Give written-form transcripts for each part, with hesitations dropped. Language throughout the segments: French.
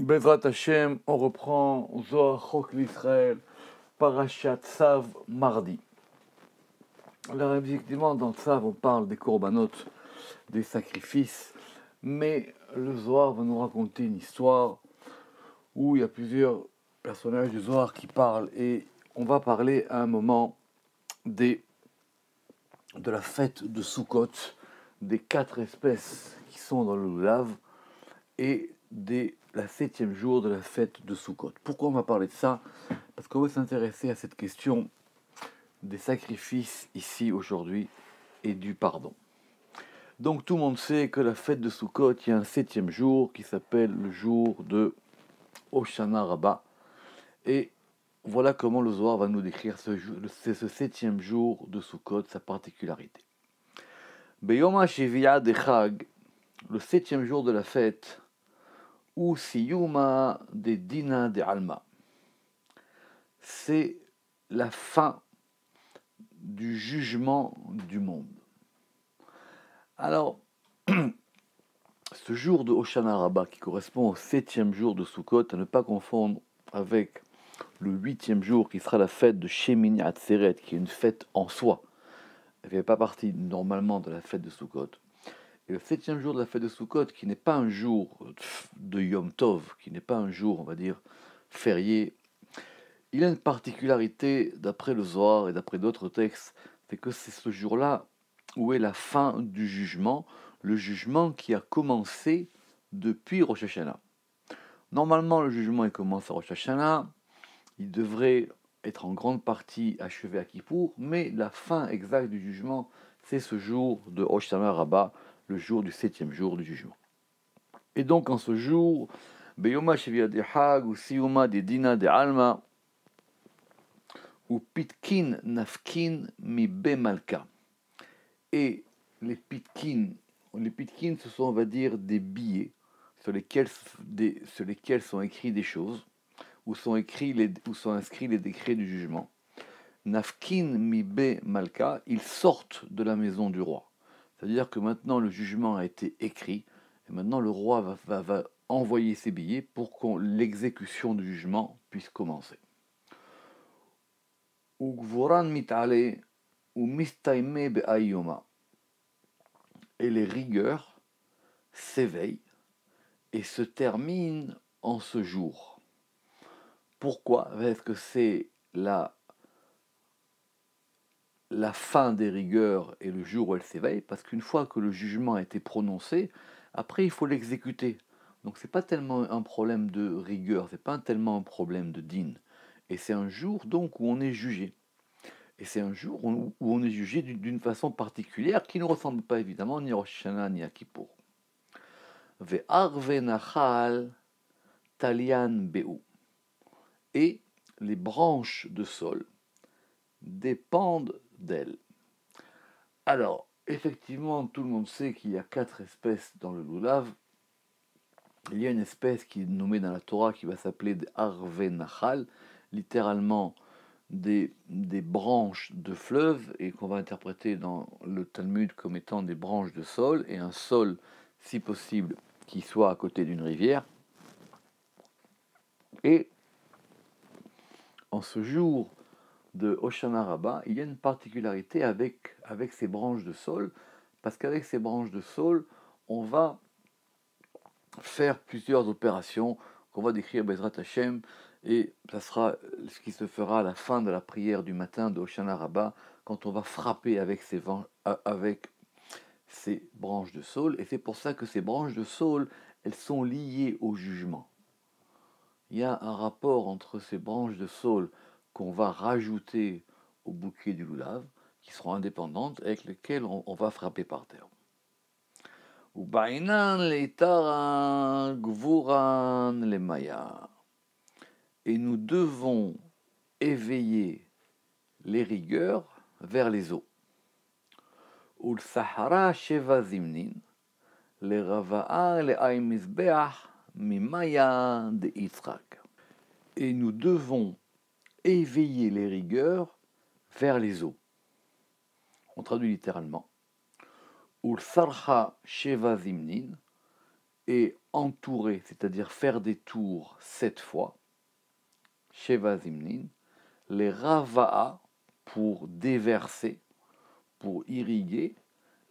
Bezrat Hashem, on reprend Zohar Chok l'Israël, Parashat Tzav, mardi. Alors effectivement, dans Tzav, on parle des korbanot, des sacrifices, mais le Zohar va nous raconter une histoire où il y a plusieurs personnages du Zohar qui parlent, et on va parler à un moment de la fête de Sukkot, des 4 espèces qui sont dans le lulav, et la 7e jour de la fête de Sukkot. Pourquoi on va parler de ça? Parce qu'on va s'intéresser à cette question des sacrifices ici aujourd'hui et du pardon. Donc tout le monde sait que la fête de Sukkot, il y a un 7e jour qui s'appelle le jour de Hoshana Rabbah. Et voilà comment le Zohar va nous décrire ce 7e jour de Sukkot, sa particularité. Beyom HaShevi'ah de Chag, le 7e jour de la fête, ou Siyuma de Dina de Alma. C'est la fin du jugement du monde. Alors, ce jour de Hoshana Rabbah, qui correspond au 7e jour de Sukkot, à ne pas confondre avec le 8e jour, qui sera la fête de Shemini Atzeret, qui est une fête en soi. Elle ne fait pas partie normalement de la fête de Sukkot. Et le 7e jour de la fête de Sukkot, qui n'est pas un jour de Yom Tov, qui n'est pas un jour, on va dire, férié, il a une particularité, d'après le Zohar et d'après d'autres textes, c'est que c'est ce jour-là où est la fin du jugement, le jugement qui a commencé depuis Rosh Hashanah. Normalement, le jugement il commence à Rosh Hashanah, il devrait être en grande partie achevé à Kippour, mais la fin exacte du jugement, c'est ce jour de Hoshana Rabbah, le jour du 7e jour du jugement. Et donc en ce jour, Beyoma Shevi'ah de Hag ou Siyuma de Dina de Alma, ou Pitkin Nafkin mi Bemalka. Et les pitkin, ce sont, on va dire, des billets sur lesquels sont écrits des choses, où sont inscrits les décrets du jugement. Nafkin mi Bemalka, ils sortent de la maison du roi. C'est-à-dire que maintenant le jugement a été écrit, et maintenant le roi va envoyer ses billets pour que l'exécution du jugement puisse commencer. Ugvoran mitale ou mistaime be'ayoma. Et les rigueurs s'éveillent et se terminent en ce jour. Pourquoi? Est-ce que c'est la fin des rigueurs et le jour où elles s'éveillent? Parce qu'une fois que le jugement a été prononcé, après il faut l'exécuter. Donc c'est pas tellement un problème de rigueur, c'est pas tellement un problème de din. Et c'est un jour donc où on est jugé. Et c'est un jour où on est jugé d'une façon particulière qui ne ressemble pas évidemment ni à Rosh Hashanah ni à Kippour. Ve'arve nachal talian be'u. Et les branches de saule dépendent d'elles. Alors, effectivement, tout le monde sait qu'il y a 4 espèces dans le lulav. Il y a une espèce qui est nommée dans la Torah qui va s'appeler Arve Nachal, littéralement des branches de fleuve, et qu'on va interpréter dans le Talmud comme étant des branches de saule, et un saule, si possible, qui soit à côté d'une rivière. Et en ce jour de Hoshana Rabbah, il y a une particularité avec ces branches de saule, parce qu'avec ces branches de saule, on va faire plusieurs opérations qu'on va décrire Bezrat Hashem, et ça sera ce qui se fera à la fin de la prière du matin de Hoshana Rabbah, quand on va frapper avec ces branches de saule, et c'est pour ça que ces branches de saule, elles sont liées au jugement. Il y a un rapport entre ces branches de saule qu'on va rajouter au bouquet du lulav, qui seront indépendantes, avec lesquelles on va frapper par terre. Et nous devons éveiller les rigueurs vers les eaux. Et nous devons éveiller les rigueurs vers les eaux. On traduit littéralement. Et entourer, c'est-à-dire faire des tours 7 fois, Sheva Zimnin, les Rava'a, pour déverser, pour irriguer,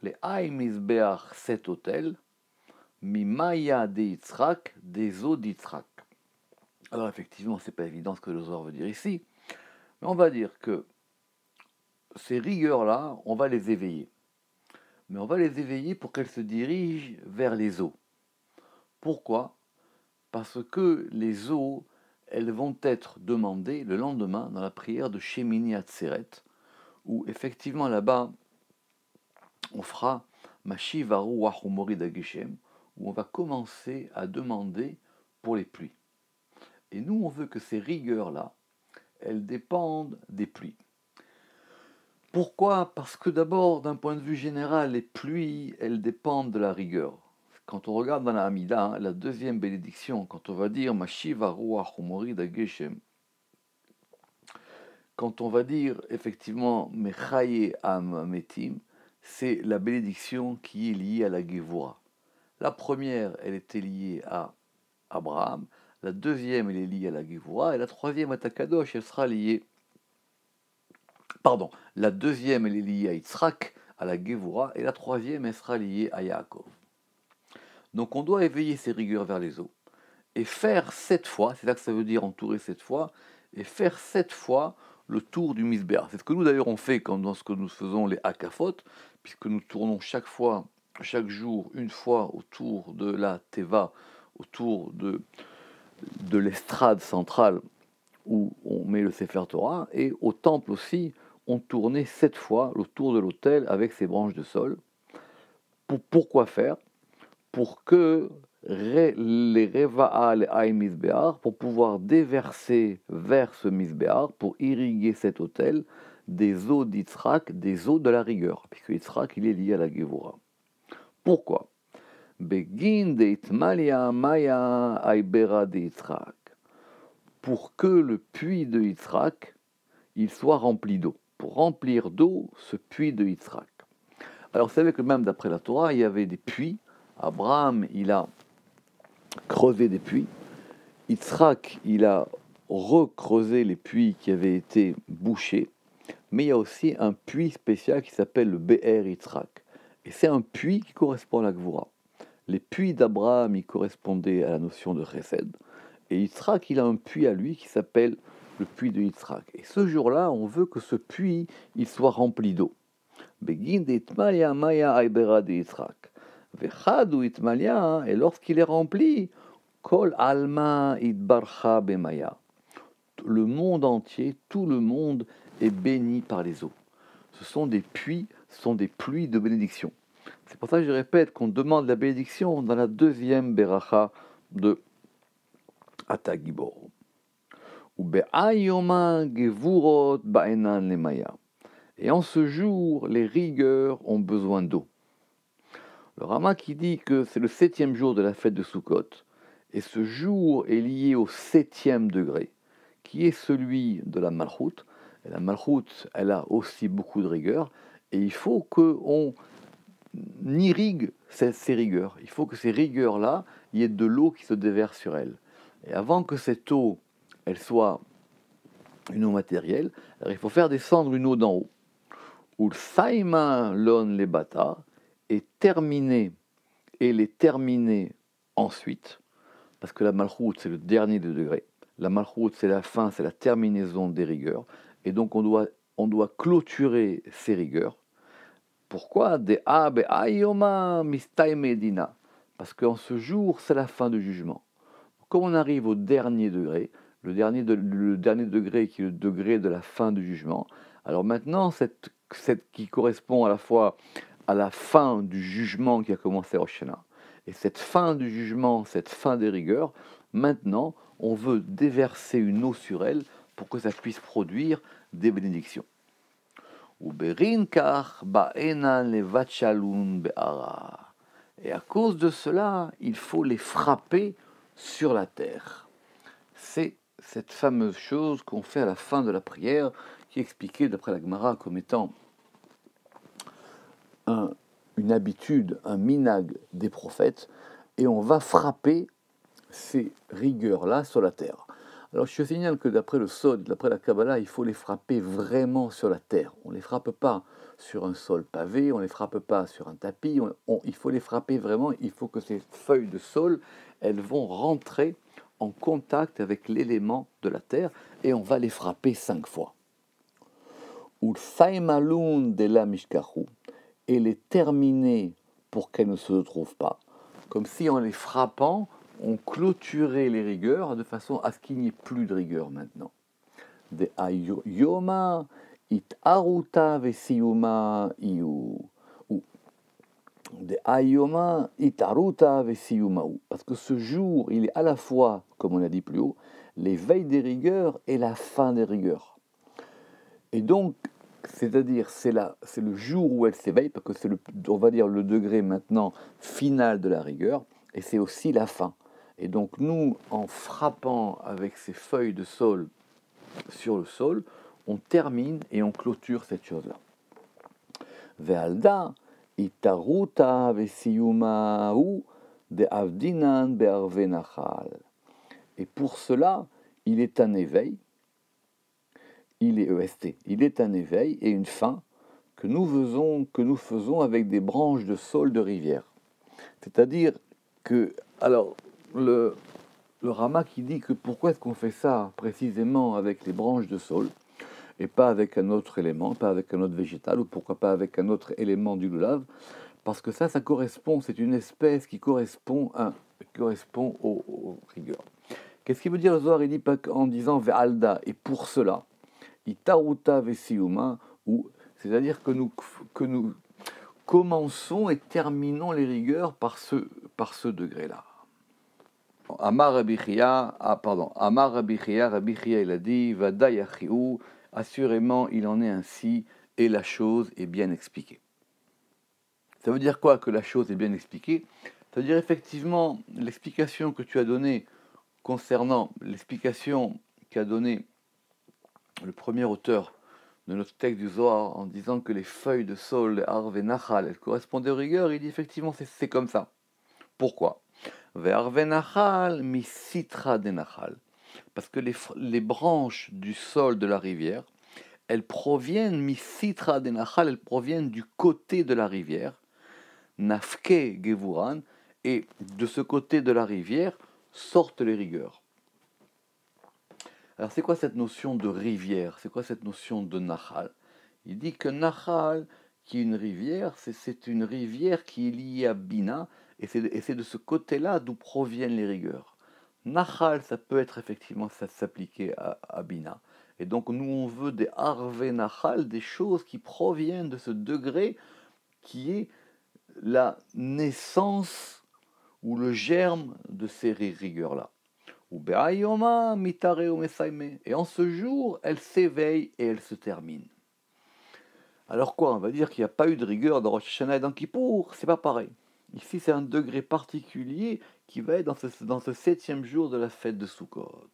les Haïmisbeach, 7 autels, Mimaya de Yitzhak, des eaux d'Yitzhak. Alors effectivement, c'est pas évident ce que le Zohar veut dire ici, mais on va dire que ces rigueurs-là, on va les éveiller. Mais on va les éveiller pour qu'elles se dirigent vers les eaux. Pourquoi? Parce que les eaux, elles vont être demandées le lendemain dans la prière de Shemini Atzeret, où effectivement là-bas, on fera Mashivaru Wahumori Dageshem, où on va commencer à demander pour les pluies. Et nous, on veut que ces rigueurs-là, elles dépendent des pluies. Pourquoi? Parce que d'abord, d'un point de vue général, les pluies, elles dépendent de la rigueur. Quand on regarde dans la Hamida, la deuxième bénédiction, quand on va dire Mashiva Ruach Humori Dageshem, quand on va dire effectivement Mechaye Am Metim, c'est la bénédiction qui est liée à la Gevura. La première, elle était liée à Abraham, la deuxième, elle est liée à la Gevura, et la troisième, à Takadosh, elle sera liée. Pardon, la deuxième, elle est liée à Yitzhak, à la Gevura, et la troisième, elle sera liée à Yaakov. Donc on doit éveiller ses rigueurs vers les eaux, et faire 7 fois, c'est là que ça veut dire entourer 7 fois, et faire 7 fois le tour du Misbéach. C'est ce que nous d'ailleurs on fait quand dans ce que nous faisons les Hakafot, puisque nous tournons chaque jour, une fois autour de la Teva, autour de l'estrade centrale où on met le Sefer Torah, et au temple aussi, on tournait 7 fois le tour de l'autel avec ses branches de sol. Pourquoi faire? Pour que les Reva'a, les Haï Misbéar, pour pouvoir déverser vers ce Misbéar, pour irriguer cet autel, des eaux d'Yitzhak, des eaux de la rigueur, puisque Yitzhak, il est lié à la Gevura. Pourquoi? Begin de Itmalia Maya Aibera de Yitzhak. Pour que le puits de Yitzhak, il soit rempli d'eau. Pour remplir d'eau ce puits de Yitzhak. Alors vous savez que même d'après la Torah, il y avait des puits. Abraham, il a creusé des puits. Yitzhak, il a recreusé les puits qui avaient été bouchés. Mais il y a aussi un puits spécial qui s'appelle le Be'er Yitzhak. Et c'est un puits qui correspond à la Gvura. Les puits d'Abraham, ils correspondaient à la notion de Chesed. Et Yitzhak, il a un puits à lui qui s'appelle le puits de Yitzhak. Et ce jour-là, on veut que ce puits, il soit rempli d'eau. Begin de Itmalia Maya Aibera de Yitzhak. Vechadu Itmalia, et lorsqu'il est rempli, Kol Alma Itbarcha Bemaya. Le monde entier, tout le monde est béni par les eaux. Ce sont des puits, ce sont des pluies de bénédiction. C'est pour ça que je répète qu'on demande la bénédiction dans la deuxième Beracha de Atagibor. Et en ce jour, les rigueurs ont besoin d'eau. Le Rama qui dit que c'est le 7e jour de la fête de Sukkot, et ce jour est lié au 7e degré, qui est celui de la Malchut. Et la Malchut, elle a aussi beaucoup de rigueur, et il faut qu'on irrigue ces rigueurs. Il faut que ces rigueurs-là, il y ait de l'eau qui se déverse sur elles. Et avant que cette eau, elle soit une eau matérielle, alors il faut faire descendre une eau d'en haut. Ou le saïma lon les bata, et les terminer ensuite, parce que la malchoute c'est le dernier des degrés. La malchoute c'est la fin, c'est la terminaison des rigueurs, et donc on doit clôturer ces rigueurs. Pourquoi? Parce qu'en ce jour, c'est la fin du jugement. Comme on arrive au dernier degré, le dernier degré qui est le degré de la fin du jugement, alors maintenant, cette qui correspond à la fois à la fin du jugement qui a commencé à Rosh Hashanah, et cette fin du jugement, cette fin des rigueurs, maintenant, on veut déverser une eau sur elle pour que ça puisse produire des bénédictions. Et à cause de cela, il faut les frapper sur la terre. C'est cette fameuse chose qu'on fait à la fin de la prière, qui est expliquée d'après la Gemara comme étant une habitude, un minag des prophètes. et on va frapper ces rigueurs-là sur la terre. Alors je signale que d'après le Sod, d'après la Kabbalah, il faut les frapper vraiment sur la terre. On ne les frappe pas sur un sol pavé, on ne les frappe pas sur un tapis, il faut les frapper vraiment, il faut que ces feuilles de sol, elles vont rentrer en contact avec l'élément de la terre, et on va les frapper 5 fois. Ou Saimalun de la Mishkahu, et les terminer pour qu'elles ne se trouvent pas, comme si en les frappant, on clôturait les rigueurs de façon à ce qu'il n'y ait plus de rigueur maintenant. De ayoma it aruta vesiyuma iu. Ou de ayoma it aruta vesiyuma. Parce que ce jour, il est à la fois, comme on l'a dit plus haut, l'éveil des rigueurs et la fin des rigueurs. Et donc, c'est-à-dire, c'est le jour où elle s'éveille, parce que c'est on va dire le degré maintenant final de la rigueur, et c'est aussi la fin. Et donc nous, en frappant avec ces feuilles de saule sur le sol, on termine et on clôture cette chose-là. Ve'alda itaruta vesiyuma'u de avdinan be'arve nachal. Et pour cela, il est un éveil, il est EST, il est un éveil et une fin que nous faisons avec des branches de saule de rivière. C'est-à-dire que, alors, le Rama qui dit que pourquoi est-ce qu'on fait ça précisément avec les branches de saule et pas avec un autre élément, pas avec un autre végétal, ou pourquoi pas avec un autre élément du lulav, parce que ça correspond, c'est une espèce qui correspond aux rigueurs. Qu'est-ce qu'il veut dire le Zohar? Il dit en disant ve'alda, et pour cela, itaruta vesiyuma, ou c'est-à-dire que nous commençons et terminons les rigueurs par ce degré-là. Amar Rabbi Chia, Rabbi Chia, il a dit, Vadayachiou, assurément il en est ainsi, et la chose est bien expliquée. Ça veut dire quoi que la chose est bien expliquée? Ça veut dire effectivement l'explication que tu as donnée concernant l'explication qu'a donnée le premier auteur de notre texte du Zohar en disant que les feuilles de saule, les harve et nachal, elles correspondaient aux rigueurs, il dit effectivement c'est comme ça. Pourquoi? Parce que les branches du sol de la rivière, elles proviennent misitra de nachal, elles proviennent du côté de la rivière, nafke gevuran, et de ce côté de la rivière sortent les rigueurs. Alors c'est quoi cette notion de rivière? C'est quoi cette notion de nachal? Il dit que nachal, qui est une rivière, c'est une rivière qui est liée à Bina, et c'est de ce côté-là d'où proviennent les rigueurs. Nachal, ça peut être effectivement, ça s'appliquer à Bina. Et donc nous on veut des harve nachal, des choses qui proviennent de ce degré qui est la naissance ou le germe de ces rigueurs-là. Et en ce jour, elle s'éveille et elle se termine. Alors quoi, on va dire qu'il n'y a pas eu de rigueur dans Rosh Hashanah et dans Kippour, c'est pas pareil. Ici, c'est un degré particulier qui va être dans ce 7e jour de la fête de Sukkot.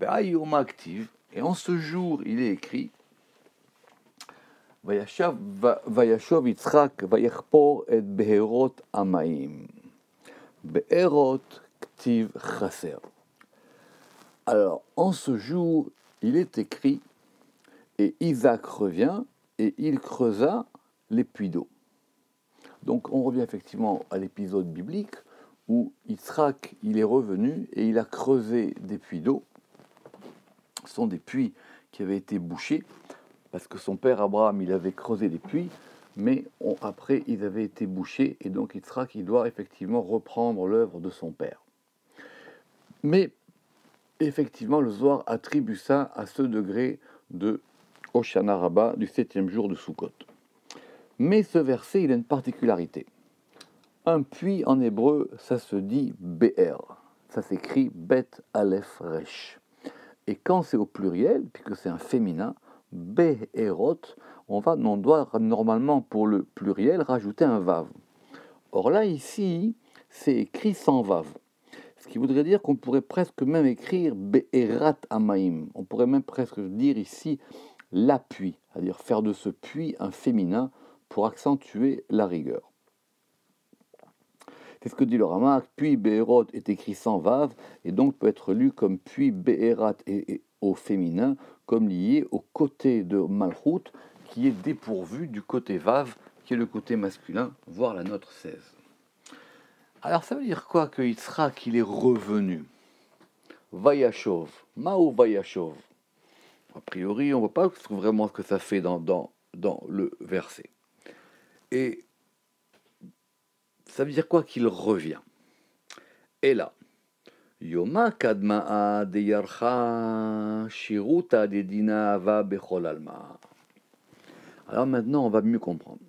Et en ce jour, il est écrit Vayashov Yitzchak vayechpor et beherot amaim. Beherot ktiv chaser. Alors, en ce jour, il est écrit, et Isaac revient, et il creusa les puits d'eau. Donc, on revient effectivement à l'épisode biblique, où Yitzhak, il est revenu, et il a creusé des puits d'eau. Ce sont des puits qui avaient été bouchés, parce que son père Abraham, il avait creusé des puits, mais après, ils avaient été bouchés, et donc Yitzhak, il doit effectivement reprendre l'œuvre de son père. Mais, effectivement, le Zohar attribue ça à ce degré de Hoshana Rabbah, du 7e jour de Sukkot. Mais ce verset, il a une particularité. Un puits en hébreu, ça se dit Be'er. Ça s'écrit Bet Aleph Resh. Et quand c'est au pluriel, puisque c'est un féminin, Be'erot, on doit normalement pour le pluriel rajouter un vav. Or là, ici, c'est écrit sans vav. Ce qui voudrait dire qu'on pourrait presque même écrire Be'erat Amaim. On pourrait même presque dire ici l'appui, c'est-à-dire faire de ce puits un féminin pour accentuer la rigueur. C'est ce que dit le Ramak. Puis Be'erot est écrit sans Vav, et donc peut être lu comme puis Be'erat et au féminin, comme lié au côté de Malchut, qui est dépourvu du côté Vav, qui est le côté masculin, voire la note 16. Alors ça veut dire quoi que Yitzhak, il est revenu? Vayashov. Mao Vayashov. A priori, on ne voit pas vraiment ce que ça fait dans le verset. Et ça veut dire quoi qu'il revient? Et là, Yoma kadma'a de yarcha shiruta de dina ava bechol alma. Alors maintenant, on va mieux comprendre.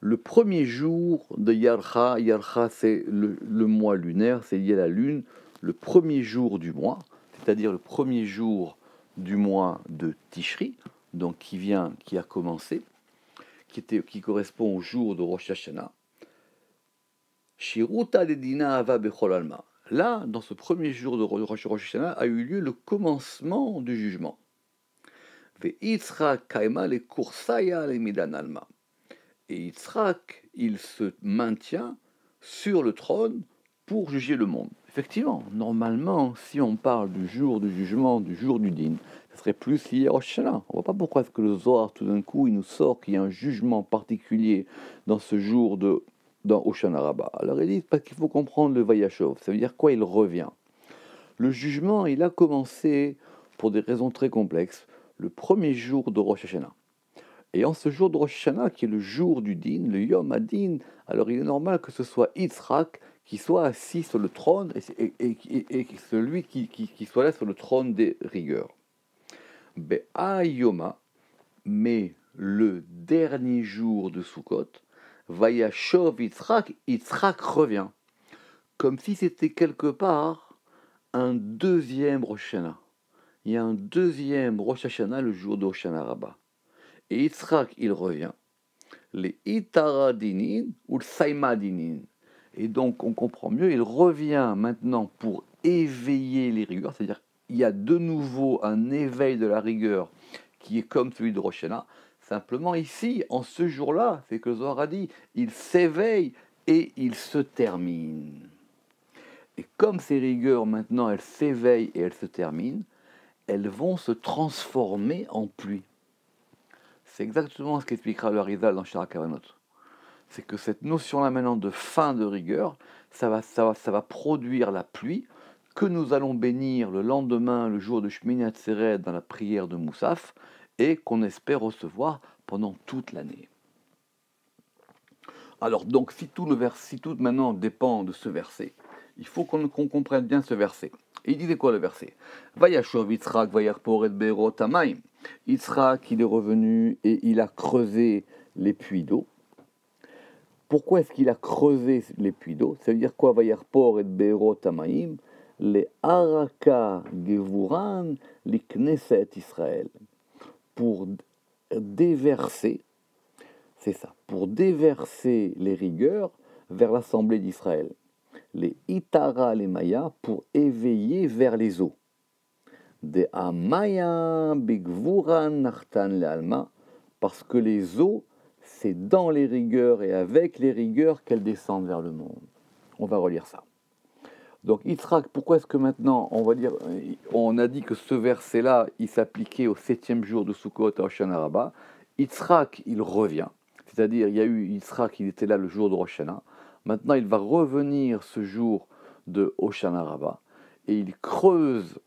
Le premier jour de Yarcha, Yarcha c'est le mois lunaire, c'est lié à la lune, le premier jour du mois, c'est-à-dire le premier jour du mois de Tishri, donc qui a commencé, qui correspond au jour de Rosh Hashanah. Shiruta de dina ava bechol alma. Là, dans ce premier jour de Rosh Hashanah, a eu lieu le commencement du jugement. Ve'Yitzchak kaima le kursaya le midan alma. Et Yitzhak, il se maintient sur le trône pour juger le monde. Effectivement, normalement, si on parle du jour du jugement, du jour du din, ce serait plus lié à Rosh Hashanah. On ne voit pas pourquoi est-ce que le Zohar, tout d'un coup, il nous sort qu'il y a un jugement particulier dans ce jour dans Hoshana Rabbah. Alors il dit parce qu'il faut comprendre le Vayashov. Ça veut dire quoi? Il revient. Le jugement, il a commencé pour des raisons très complexes, le premier jour de Rosh Hashanah. Et en ce jour de Rosh Hashanah, qui est le jour du din, le Yom Adin, alors il est normal que ce soit Yitzhak qui soit assis sur le trône et celui qui soit là sur le trône des rigueurs. Be'ayoma, mais le dernier jour de Sukkot, Vayashov Yitzhak, Yitzhak revient. Comme si c'était quelque part un deuxième Rosh Hashanah. Il y a un deuxième Rosh Hashanah le jour de Hoshana Rabbah. Et Yitzhak, il revient, les Itaradinin ou le Saimadinin. Et donc, on comprend mieux, il revient maintenant pour éveiller les rigueurs, c'est-à-dire il y a de nouveau un éveil de la rigueur qui est comme celui de Rosh Hashanah. Simplement ici, en ce jour-là, c'est que le Zohar a dit, il s'éveille et il se termine. Et comme ces rigueurs, maintenant, elles s'éveillent et elles se terminent, elles vont se transformer en pluie. C'est exactement ce qu'expliquera le Harizal dans Shara Kavanot. C'est que cette notion-là maintenant de fin de rigueur, ça va produire la pluie que nous allons bénir le lendemain, le jour de Shmini Atzeret, dans la prière de Moussaf, et qu'on espère recevoir pendant toute l'année. Alors donc, si tout maintenant dépend de ce verset, il faut qu'on comprenne bien ce verset. Et il disait quoi le verset? Vayashov Yitzhak vayarpor et be'erot hamayim. Yitzhak, il est revenu et il a creusé les puits d'eau. Pourquoi est-ce qu'il a creusé les puits d'eau? Ça veut dire quoi? Vayarpor et be'erot hamayim, les araka gevuran, les knesset Israël. Pour déverser, c'est ça, pour déverser les rigueurs vers l'assemblée d'Israël. Les Itara, les Maya, pour éveiller vers les eaux. De Amaya, Bigvuran, Nartan, le Alma, parce que les eaux, c'est dans les rigueurs et avec les rigueurs qu'elles descendent vers le monde. On va relire ça. Donc Yitzhak, pourquoi est-ce que maintenant, on a dit que ce verset-là, il s'appliquait au 7e jour de Sukkot à Hoshana Rabbah. Yitzhak, il revient. C'est-à-dire, il y a eu Yitzhak, il était là le jour de Rosh Hashanah. Maintenant, il va revenir ce jour de Hoshana Rabbah et il creuse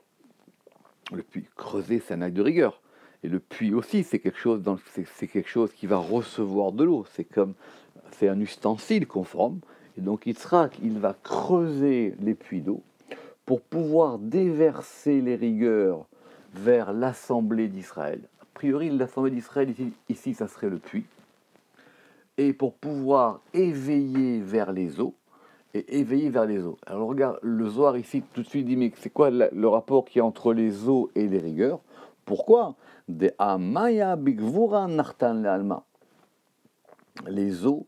le puits. Creuser, c'est un acte de rigueur. Et le puits aussi, c'est quelque chose qui va recevoir de l'eau. C'est un ustensile conforme. Et donc Yitzhak, il va creuser les puits d'eau pour pouvoir déverser les rigueurs vers l'assemblée d'Israël. A priori, l'assemblée d'Israël, ici, ça serait le puits. Et pour pouvoir éveiller vers les eaux, et éveiller vers les eaux. Alors regarde, le Zohar ici tout de suite dit, mais c'est quoi le rapport qu'il y a entre les eaux et les rigueurs? Pourquoi? De Amaya Bigvura Nartan le Alma. Les eaux,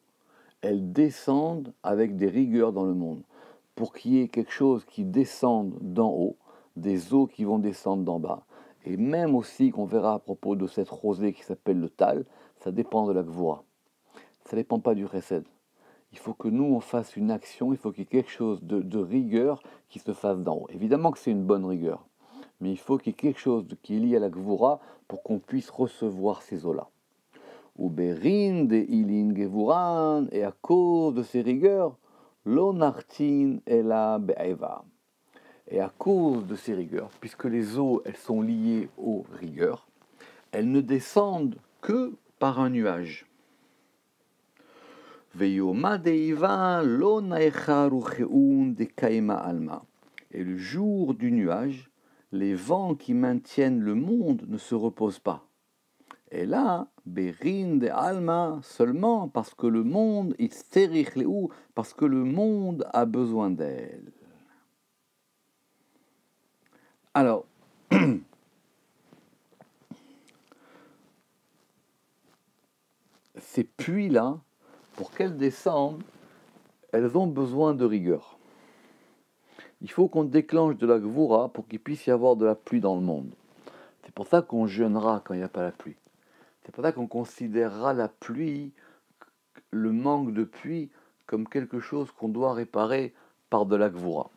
elles descendent avec des rigueurs dans le monde. Pour qu'il y ait quelque chose qui descende d'en haut, des eaux qui vont descendre d'en bas. Et même aussi, qu'on verra à propos de cette rosée qui s'appelle le Tal, ça dépend de la Gvura. Ça ne dépend pas du Chesed. Il il faut que nous, on fasse une action, il faut qu'il y ait quelque chose de rigueur qui se fasse d'en haut. Évidemment que c'est une bonne rigueur, mais il faut qu'il y ait quelque chose qui est lié à la Gvura pour qu'on puisse recevoir ces eaux-là. Ou Berin de Ilin Gevuran, et à cause de ces rigueurs, l'onartin est la Be'eva. Et à cause de ces rigueurs, puisque les eaux, elles sont liées aux rigueurs, elles ne descendent que par un nuage. Et le jour du nuage, les vents qui maintiennent le monde ne se reposent pas. Et là, Berin de Alma, seulement parce que le monde, parce que le monde a besoin d'elle. Alors, ces puits-là, pour qu'elles descendent, elles ont besoin de rigueur. Il faut qu'on déclenche de la Gvura pour qu'il puisse y avoir de la pluie dans le monde. C'est pour ça qu'on jeûnera quand il n'y a pas la pluie. C'est pour ça qu'on considérera la pluie, le manque de pluie, comme quelque chose qu'on doit réparer par de la Gvura.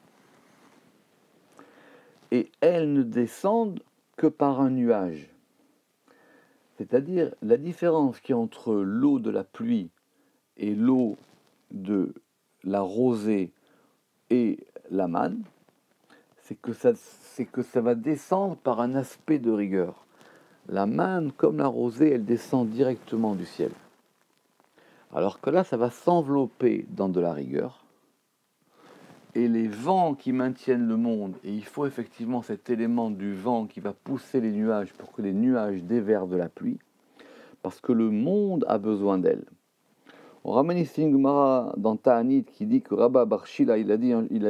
Et elles ne descendent que par un nuage. C'est-à-dire la différence qu'il y a entre l'eau de la pluie et l'eau de la rosée et la manne, c'est que ça va descendre par un aspect de rigueur. La manne, comme la rosée, elle descend directement du ciel. Alors que là, ça va s'envelopper dans de la rigueur. Et les vents qui maintiennent le monde, et il faut effectivement cet élément du vent qui va pousser les nuages pour que les nuages déversent de la pluie, parce que le monde a besoin d'elle. On ramène ici une Gemara dans Ta'anit qui dit que Rabba Bar Shila, il a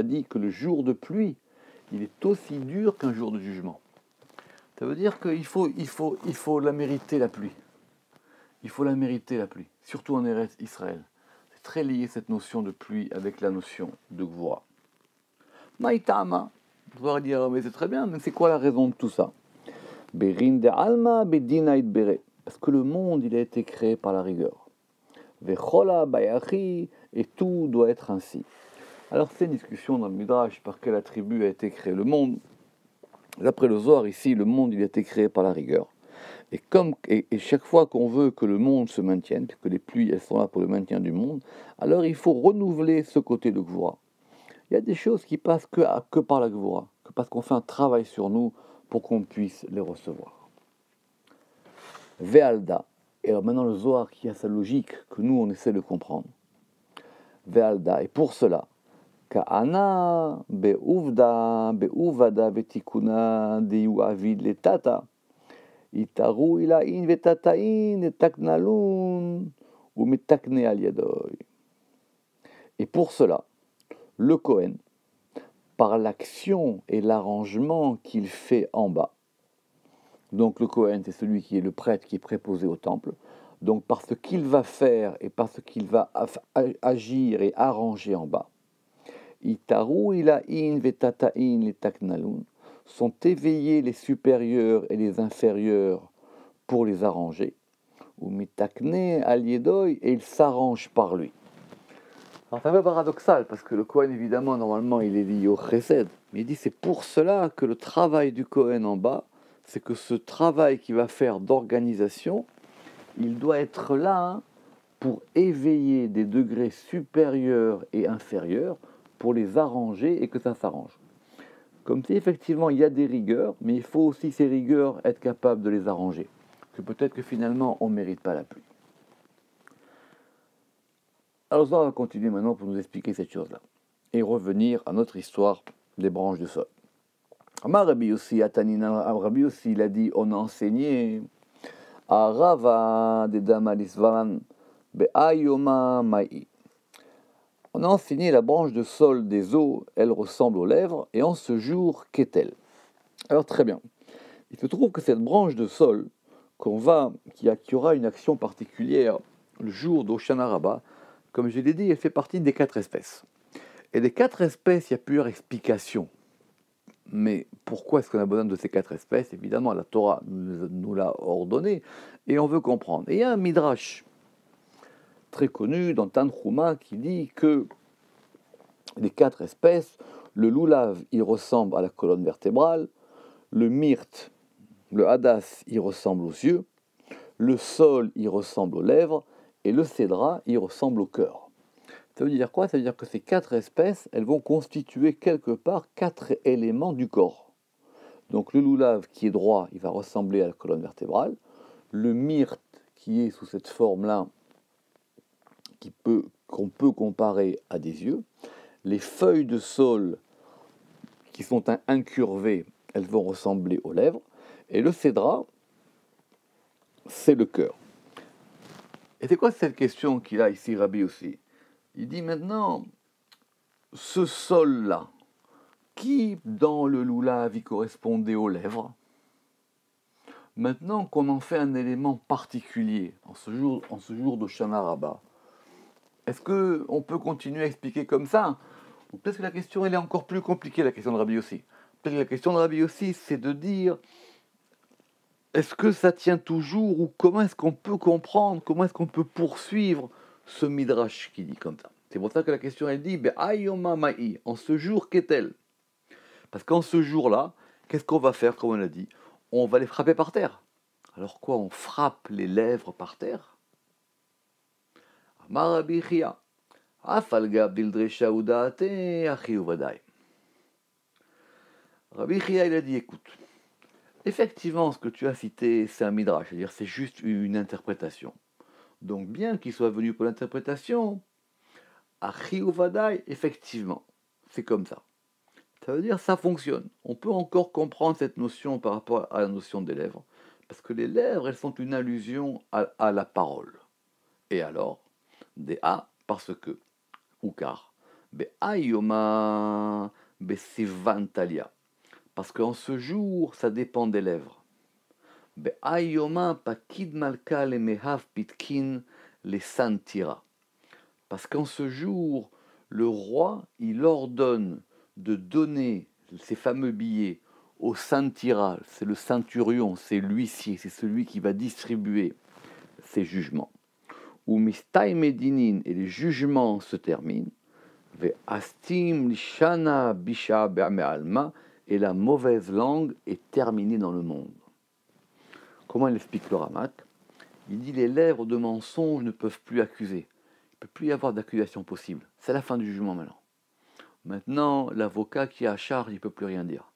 dit que le jour de pluie, il est aussi dur qu'un jour de jugement. Ça veut dire qu'il faut la mériter, la pluie. Il faut la mériter, la pluie, surtout en Eretz Israël. C'est très lié cette notion de pluie avec la notion de Gvura. Maïtama, vous pourrez dire, mais c'est très bien, mais c'est quoi la raison de tout ça? Berin de Alma, Bedinait Bere. Parce que le monde, il a été créé par la rigueur. Vechola Bayachi, et tout doit être ainsi. Alors, c'est une discussion dans le Midrash par quel attribut a été créé le monde. D'après le Zohar, ici, le monde, il a été créé par la rigueur. Et chaque fois qu'on veut que le monde se maintienne, que les pluies, elles sont là pour le maintien du monde, alors il faut renouveler ce côté de Gvura. Il y a des choses qui passent que par la Gvura, que parce qu'on fait un travail sur nous pour qu'on puisse les recevoir. Ve'alda. Et alors maintenant le Zohar qui a sa logique, que nous on essaie de comprendre. Ve'alda. Et pour cela, Ka'ana be'uvada vetikuna deyu avid letata. Itaru ilain vetatain etaknalun ou metakne al yadoy. Et pour cela, le Kohen, par l'action et l'arrangement qu'il fait en bas, donc le Kohen, c'est celui qui est le prêtre qui est préposé au temple, donc par ce qu'il va faire et par ce qu'il va agir et arranger en bas, Itaru ilain vetatain etaknalun, sont éveillés les supérieurs et les inférieurs pour les arranger, ou mitakne al yedoy, et il s'arrange par lui. Alors c'est un peu paradoxal, parce que le Kohen, évidemment, normalement, il est lié au chesed, mais il dit c'est pour cela que le travail du Kohen en bas, c'est que ce travail qu'il va faire d'organisation, il doit être là pour éveiller des degrés supérieurs et inférieurs, pour les arranger et que ça s'arrange. Comme si effectivement il y a des rigueurs, mais il faut aussi ces rigueurs être capable de les arranger. Que peut-être que finalement on ne mérite pas la pluie. Alors on va continuer maintenant pour nous expliquer cette chose-là. Et revenir à notre histoire des branches de sol. Rabbi Yossi, il a dit, on a enseigné à Rava de Damalisvaran Be'ayoma Ma'i. On a enseigné la branche de sol des eaux, elle ressemble aux lèvres, et en ce jour, qu'est-elle? Alors très bien, il se trouve que cette branche de sol, qui aura une action particulière le jour d'Hoshana Rabbah, comme je l'ai dit, elle fait partie des 4 espèces. Et des 4 espèces, il y a plusieurs explications. Mais pourquoi est-ce qu'on a besoin de ces 4 espèces? Évidemment, la Torah nous l'a ordonné, et on veut comprendre. Et il y a un midrash très connu dans Tanhuma qui dit que les 4 espèces, le loulav, il ressemble à la colonne vertébrale, le myrte, le hadas, il ressemble aux yeux, le sol, il ressemble aux lèvres, et le cédra, il ressemble au cœur. Ça veut dire quoi? Ça veut dire que ces 4 espèces, elles vont constituer quelque part 4 éléments du corps. Donc le loulav qui est droit, il va ressembler à la colonne vertébrale. Le myrte qui est sous cette forme-là, qu'on peut comparer à des yeux. Les feuilles de saule qui sont incurvées, elles vont ressembler aux lèvres. Et le cédra, c'est le cœur. Et c'est quoi cette question qu'il a ici, Rabbi aussi? Il dit maintenant, ce sol-là, qui dans le loulav y correspondait aux lèvres, maintenant qu'on en fait un élément particulier en ce jour d'Hoshana Rabbah, est-ce qu'on peut continuer à expliquer comme ça? Ou peut-être que la question elle est encore plus compliquée, la question de Rabbi Yossi. Peut-être que la question de Rabbi Yossi, c'est de dire, est-ce que ça tient toujours, ou comment est-ce qu'on peut comprendre, comment est-ce qu'on peut poursuivre ce midrash qui dit comme ça? C'est pour ça que la question elle dit, Ayoma Ma'i, en ce jour qu'est-elle? Parce qu'en ce jour-là, qu'est-ce qu'on va faire, comme on l'a dit? On va les frapper par terre. Alors quoi, on frappe les lèvres par terre? Rabbi Chia, Rabbi Chia, il a dit, écoute, effectivement, ce que tu as cité, c'est un midrash, c'est-à-dire c'est juste une interprétation. Donc bien qu'il soit venu pour l'interprétation, Achi Uvadai, effectivement, c'est comme ça. Ça veut dire ça fonctionne. On peut encore comprendre cette notion par rapport à la notion des lèvres, parce que les lèvres, elles sont une allusion à la parole. Et alors, des A, parce que, ou car, Be'ayoma, Be'sivantalia, parce qu'en ce jour, ça dépend des lèvres. Be'ayoma, Pakid Malka, le Mehav Pitkin, les Santira. Parce qu'en ce jour, le roi, il ordonne de donner ces fameux billets au Santira, c'est le centurion, c'est l'huissier, c'est celui qui va distribuer ces jugements. Ou Mistai Medinin, et les jugements se terminent, Ve Astim Lishana Bisha Be'alma, et la mauvaise langue est terminée dans le monde. Comment il explique le Ramak? Il dit les lèvres de mensonge ne peuvent plus accuser. Il ne peut plus y avoir d'accusation possible. C'est la fin du jugement maintenant. Maintenant, l'avocat qui est à charge, il ne peut plus rien dire.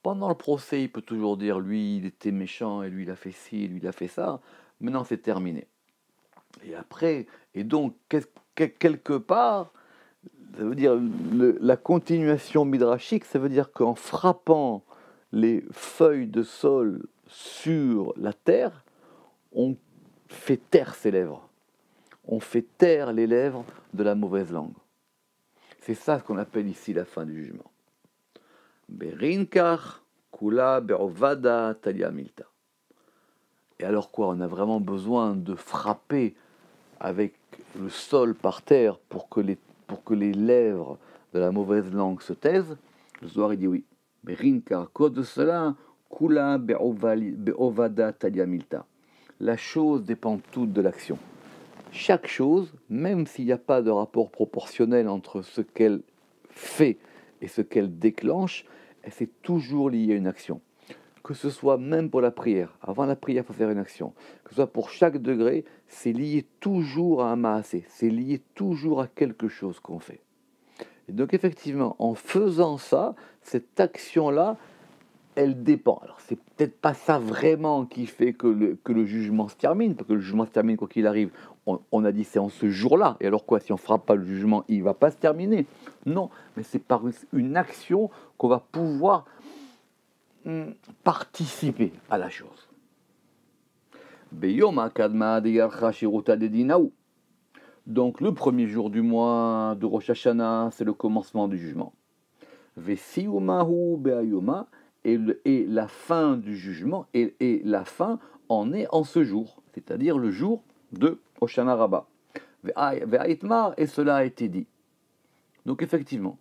Pendant le procès, il peut toujours dire lui, il était méchant, et lui, il a fait ci, et lui, il a fait ça. Maintenant, c'est terminé. Et après, et donc, quelque part, ça veut dire la continuation midrashique, ça veut dire qu'en frappant les feuilles de sol sur la terre, on fait taire ses lèvres. On fait taire les lèvres de la mauvaise langue. C'est ça ce qu'on appelle ici la fin du jugement. Berinkar, kula, be'ovada, talia milta. Et alors quoi? On a vraiment besoin de frapper avec le sol par terre pour que les lèvres de la mauvaise langue se taisent? Le Zohar il dit oui. Berinkar, à cause de cela, kula, be'ovada, talia milta. La chose dépend toute de l'action. Chaque chose, même s'il n'y a pas de rapport proportionnel entre ce qu'elle fait et ce qu'elle déclenche, elle s'est toujours liée à une action. Que ce soit même pour la prière, avant la prière, il faut faire une action. Que ce soit pour chaque degré, c'est lié toujours à un maasé, c'est lié toujours à quelque chose qu'on fait. Et donc effectivement, en faisant ça, cette action-là, elle dépend. Alors, c'est peut-être pas ça vraiment qui fait que le jugement se termine, parce que le jugement se termine quoi qu'il arrive. On a dit c'est en ce jour-là. Et alors quoi, si on ne frappe pas le jugement, il ne va pas se terminer? Non, mais c'est par une action qu'on va pouvoir participer à la chose. Donc, le premier jour du mois de Rosh Hashanah, c'est le commencement du jugement. Vesiumahu be'ayoma. Et la fin du jugement, et la fin en est en ce jour, c'est-à-dire le jour de Hoshana Rabbah. Ve'aitmar, et cela a été dit. Donc effectivement,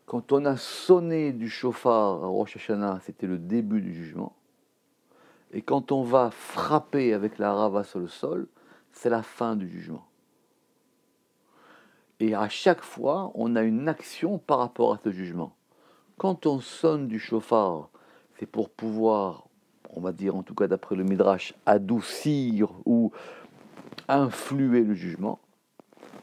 quand on a sonné du shofar à Rosh Hashanah, c'était le début du jugement. Et quand on va frapper avec la rava sur le sol, c'est la fin du jugement. Et à chaque fois, on a une action par rapport à ce jugement. Quand on sonne du chauffard, c'est pour pouvoir, on va dire en tout cas d'après le Midrash, adoucir ou influer le jugement.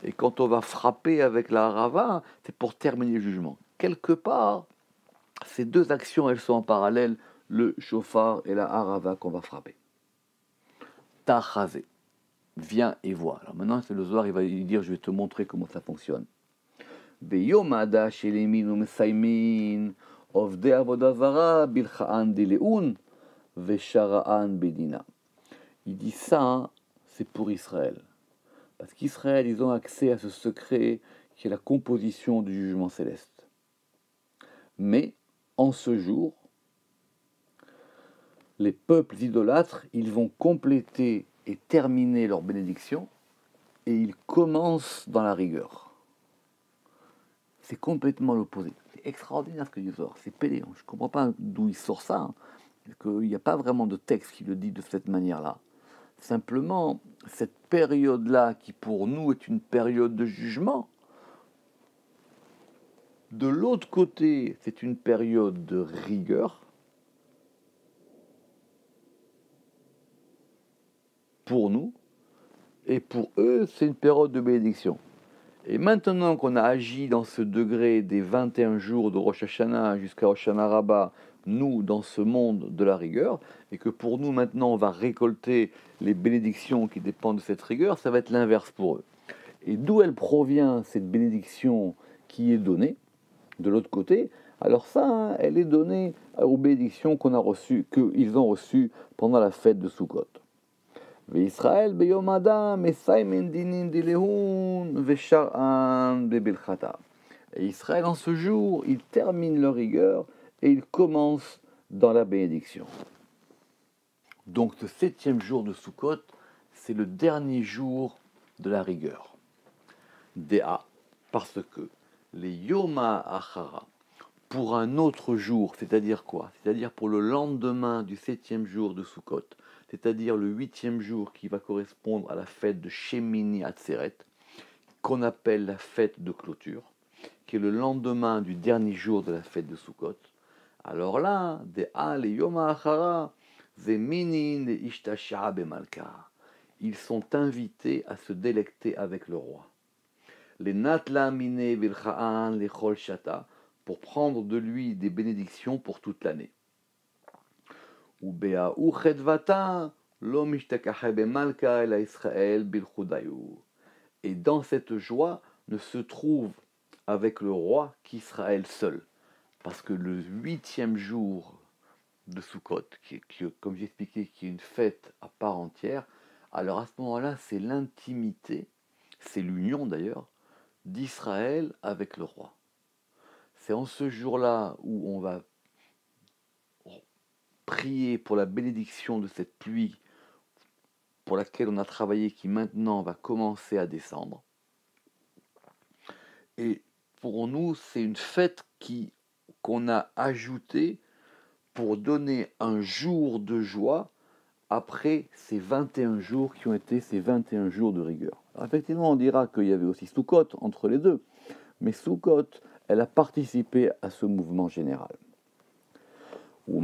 Et quand on va frapper avec la harava, c'est pour terminer le jugement. Quelque part, ces deux actions, elles sont en parallèle, le chauffard et la harava qu'on va frapper. Tachazé, viens et vois. Alors maintenant, c'est le Zohar, il va lui dire, je vais te montrer comment ça fonctionne. ביום העדה של ימין ומסיימין עובדי עבודה זרה בלחאן דלאון ושרען בדינה. Il dit ça, c'est pour Israël. Parce qu'Israël, ils ont accès à ce secret qui est la composition du jugement céleste. Mais, en ce jour, les peuples idolâtres, ils vont compléter et terminer leur bénédiction et ils commencent dans la rigueur. C'est complètement l'opposé. C'est extraordinaire ce que dit Zohar. C'est pédé. Je ne comprends pas d'où il sort ça. Hein. Il n'y a pas vraiment de texte qui le dit de cette manière-là. Simplement, cette période-là, qui pour nous est une période de jugement, de l'autre côté, c'est une période de rigueur. Pour nous, et pour eux, c'est une période de bénédiction. Et maintenant qu'on a agi dans ce degré des 21 jours de Rosh Hashanah jusqu'à Rosh Hashanah Rabbah, nous, dans ce monde de la rigueur, et que pour nous, maintenant, on va récolter les bénédictions qui dépendent de cette rigueur, ça va être l'inverse pour eux. Et d'où elle provient, cette bénédiction qui est donnée, de l'autre côté, alors ça, hein, elle est donnée aux bénédictions qu'on a reçues, qu'ils ont reçues pendant la fête de Sukkot. וישראל ביום האדם מסיימן דינין דלהון ושרען בבלחתה. Et Israël, en ce jour, ils terminent leur rigueur et ils commencent dans la bénédiction. Donc ce 7e jour de Sukkot, c'est le dernier jour de la rigueur. Déa, parce que les Yoma Achara, pour un autre jour, c'est-à-dire quoi? C'est-à-dire pour le lendemain du 7e jour de Sukkot, c'est-à-dire le 8e jour qui va correspondre à la fête de Shemini Atzeret, qu'on appelle la fête de clôture, qui est le lendemain du dernier jour de la fête de Sukkot. Alors là, De'a le Yom Ha'achara, Zeminin le Ishtash'a bemalka. Ils sont invités à se délecter avec le roi. Les Natla Mine Vilcha'an le Chol Shata, pour prendre de lui des bénédictions pour toute l'année. Et dans cette joie ne se trouve avec le roi qu'Israël seul. Parce que le 8e jour de Sukkot, comme j'ai expliqué, qui est une fête à part entière, alors à ce moment-là, c'est l'intimité, c'est l'union d'ailleurs, d'Israël avec le roi. C'est en ce jour-là où on va prier pour la bénédiction de cette pluie pour laquelle on a travaillé, qui maintenant va commencer à descendre. Et pour nous, c'est une fête qu'on a ajoutée pour donner un jour de joie après ces 21 jours qui ont été ces 21 jours de rigueur. Alors effectivement, on dira qu'il y avait aussi Sukkot entre les deux, mais Sukkot, elle a participé à ce mouvement général. Et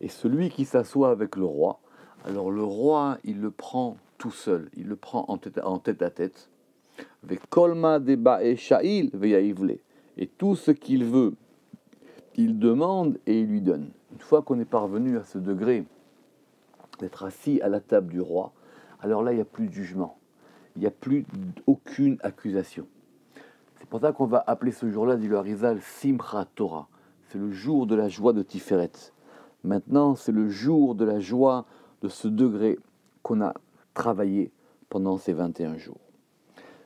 celui qui s'assoit avec le roi, alors le roi, il le prend tout seul, il le prend en tête à tête. Et tout ce qu'il veut, il demande et il lui donne. Une fois qu'on est parvenu à ce degré d'être assis à la table du roi, alors là, il n'y a plus de jugement, il n'y a plus aucune accusation. C'est pour ça qu'on va appeler ce jour-là, dit le Harizal, Simchat Torah. C'est le jour de la joie de Tiferet. Maintenant, c'est le jour de la joie de ce degré qu'on a travaillé pendant ces 21 jours.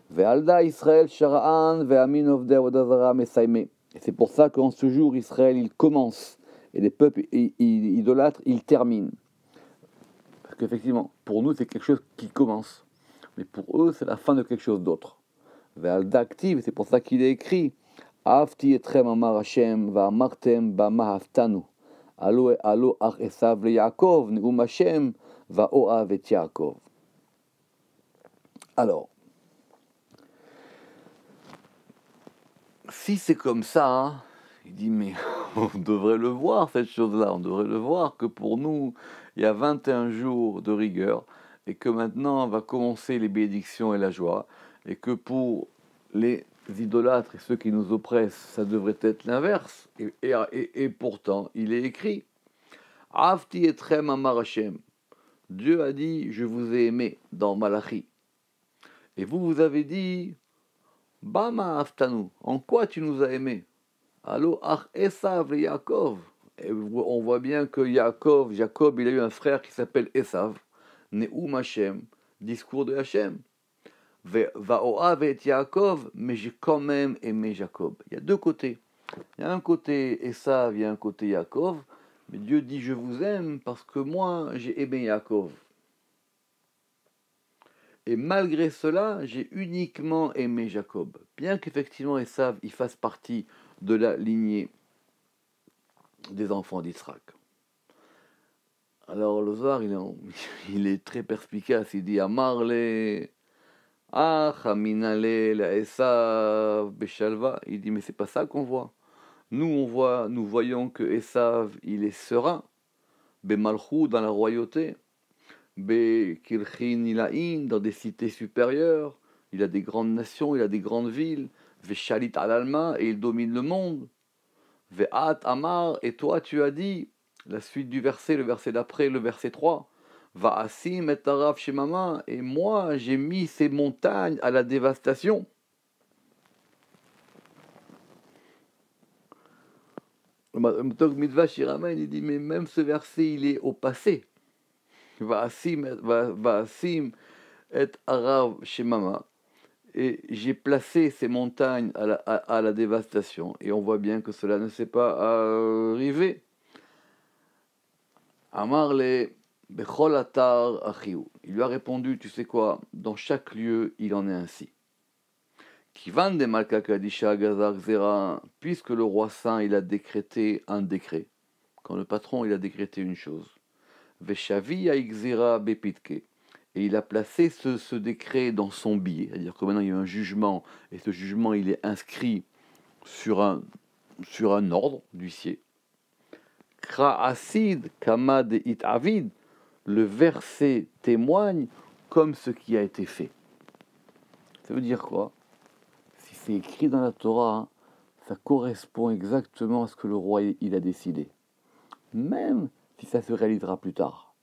Ve'alda Israël shara'an ve'amin ovdei avodah zara mesaime. Et c'est pour ça qu'en ce jour, Israël, il commence. Et les peuples idolâtres, ils terminent. Parce qu'effectivement, pour nous, c'est quelque chose qui commence. Mais pour eux, c'est la fin de quelque chose d'autre. Ve'alda active, c'est pour ça qu'il est écrit Ahavti etrem amar Hashem va'amartem bama haftanu. Alo ach esav le Yaakov ne'um Hashem va'oav et Yaakov. Alors, si c'est comme ça, hein, il dit, mais on devrait le voir, cette chose-là, on devrait le voir, que pour nous, il y a 21 jours de rigueur, et que maintenant va commencer les bénédictions et la joie, et que pour les idolâtres et ceux qui nous oppressent, ça devrait être l'inverse, et pourtant, il est écrit, Avti etrem amar Hashem, Dieu a dit, je vous ai aimé, dans Malachi, et vous avez dit, Bama aftanu, en quoi tu nous as aimés? Allo ach Esav et Yaakov. Et on voit bien que Jacob, il a eu un frère qui s'appelle Esav, Neum Hashem, discours de Hashem. Vaoav et Yaakov, mais j'ai quand même aimé Jacob. Il y a deux côtés. Il y a un côté Esav, il y a un côté Yaakov, mais Dieu dit je vous aime parce que moi j'ai aimé Yaakov. Et malgré cela, j'ai uniquement aimé Jacob. Bien qu'effectivement Esav, il fasse partie de la lignée des enfants d'Israël. Alors le Zohar, il est très perspicace, il dit Amarle, Chaminale, la Esav, Beshalva. Il dit mais c'est pas ça qu'on voit. Nous voyons que Esav, il est serein, Bemalchou dans la royauté, Bekirchin Ilaïn dans des cités supérieures, il a des grandes nations, il a des grandes villes, Veshalit al-Alma et il domine le monde. Ve'at Amar, et toi tu as dit, la suite du verset, le verset d'après, le verset 3, Va'asim et Arav Shemama, et moi j'ai mis ces montagnes à la dévastation. Le Tok Midvash il ramène, il dit, mais même ce verset il est au passé. Va'asim et Arav Shemama. Et j'ai placé ces montagnes à la dévastation. Et on voit bien que cela ne s'est pas arrivé. Amarle Bechol Atar Achiou. Il lui a répondu, tu sais quoi, dans chaque lieu, il en est ainsi. Kivan de Malka Kadisha Gazar Xera, puisque le roi saint, il a décrété un décret. Quand le patron, il a décrété une chose. Veshavi Aixera Bepitke. Et il a placé ce décret dans son billet. C'est-à-dire que maintenant il y a un jugement, et ce jugement il est inscrit sur un ordre d'huissier. Kra Asid Kamad It Avid, le verset témoigne comme ce qui a été fait. Ça veut dire quoi? Si c'est écrit dans la Torah, hein, ça correspond exactement à ce que le roi il a décidé. Même si ça se réalisera plus tard.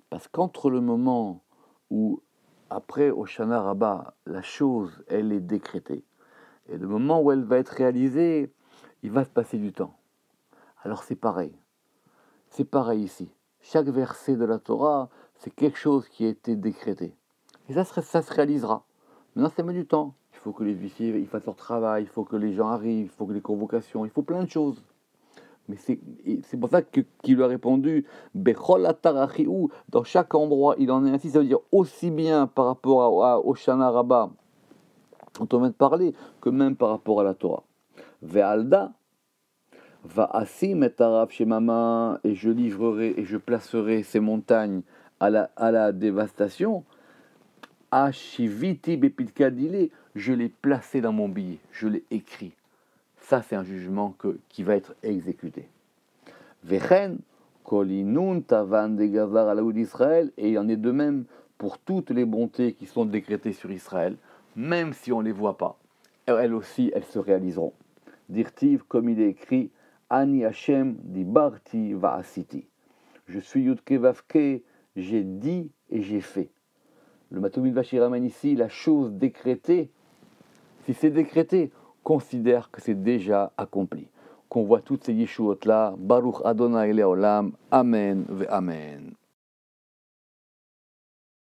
Parce qu'entre le moment où, après Hoshana Rabbah, la chose, elle est décrétée, et le moment où elle va être réalisée, il va se passer du temps. Alors c'est pareil. C'est pareil ici. Chaque verset de la Torah, c'est quelque chose qui a été décrété. Et ça se réalisera. Maintenant, ça met du temps. Il faut que les huissiers ils fassent leur travail, il faut que les gens arrivent, il faut que les convocations, il faut plein de choses. Mais c'est pour ça qu'il lui a répondu Bechol Atarachiou, dans chaque endroit il en est ainsi, ça veut dire aussi bien par rapport à Hoshana Rabbah, dont on vient de parler, que même par rapport à la Torah. Ve'alda, Va'asim et Arav Shemama, et je livrerai et je placerai ces montagnes à la dévastation. Ashiviti Bepitkadile, je l'ai placé dans mon billet, je l'ai écrit. Ça, c'est un jugement qui va être exécuté. Vechen, kolinun tavan de gazar alaoud d'Israël, et il en est de même pour toutes les bontés qui sont décrétées sur Israël, même si on ne les voit pas. Elles aussi, elles se réaliseront. Dirtiv, comme il est écrit, Ani Hashem dibarti va'asiti. Je suis Yudke Vavke, j'ai dit et j'ai fait. Le Matomid Vashi ramène ici la chose décrétée. Si c'est décrété, considère que c'est déjà accompli. Qu'on voit toutes ces yeshuot là, Baruch Adonai Leolam, Amen ve Amen.